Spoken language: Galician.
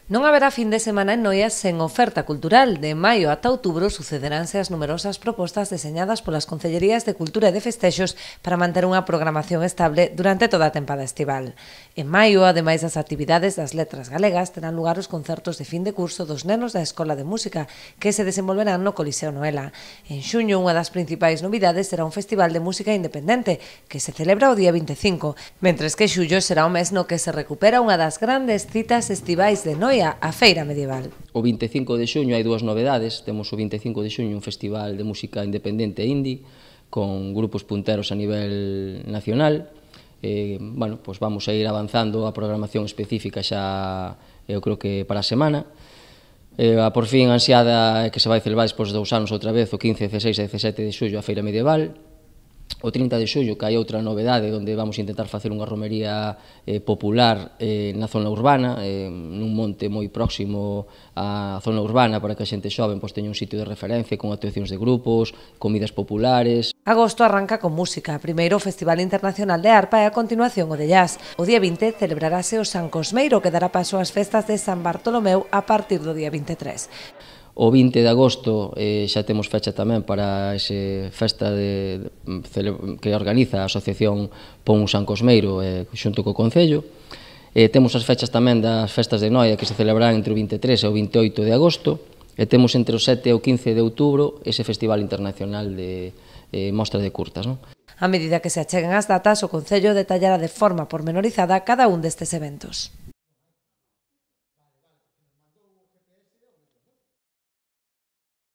Non haberá fin de semana en Noia sen oferta cultural. De maio ata outubro sucederánse as numerosas propostas deseñadas polas Concellerías de Cultura e de Festexos para manter unha programación estable durante toda a tempada estival. En maio, ademais das actividades das letras galegas, terán lugar os concertos de fin de curso dos nenos da Escola de Música, que se desenvolverán no Coliseo Noela. En xuño, unha das principais novidades será un festival de música independente, que se celebra o día 25, mentres que xullo será o mes no que se recupera unha das grandes citas estivais de Noia, a Feira Medieval. O 25 de xuño hai dúas novedades. Temos o 25 de xuño un festival de música independente e indie con grupos punteros a nivel nacional. Pois vamos a ir avanzando a programación específica xa, eu creo que para a semana. Por fin ansiada é que se vai celebrar despois de 2 anos outra vez o 15, 16 e 17 de xullo a Feira Medieval. O 30 de xullo, que hai outra novedade, onde vamos intentar facer unha romería popular na zona urbana, nun monte moi próximo á zona urbana, para que a xente xoven teña un sitio de referencia con actuacións de grupos, comidas populares. Agosto arranca con música, primeiro o Festival Internacional de Arpa e a continuación o de Jazz. O día 20 celebrarase o San Cosmeiro, que dará paso ás festas de San Bartolomeu a partir do día 23. O 20 de agosto xa temos fecha tamén para esa festa que organiza a Asociación Pon San Cosmeiro xunto co Concello. Temos as fechas tamén das festas de Noia que se celebrarán entre o 23 e o 28 de agosto. E temos entre o 7 e o 15 de outubro ese Festival Internacional de Mostra de Curtas. A medida que se acheguen as datas, o Concello detallará de forma pormenorizada cada un destes eventos.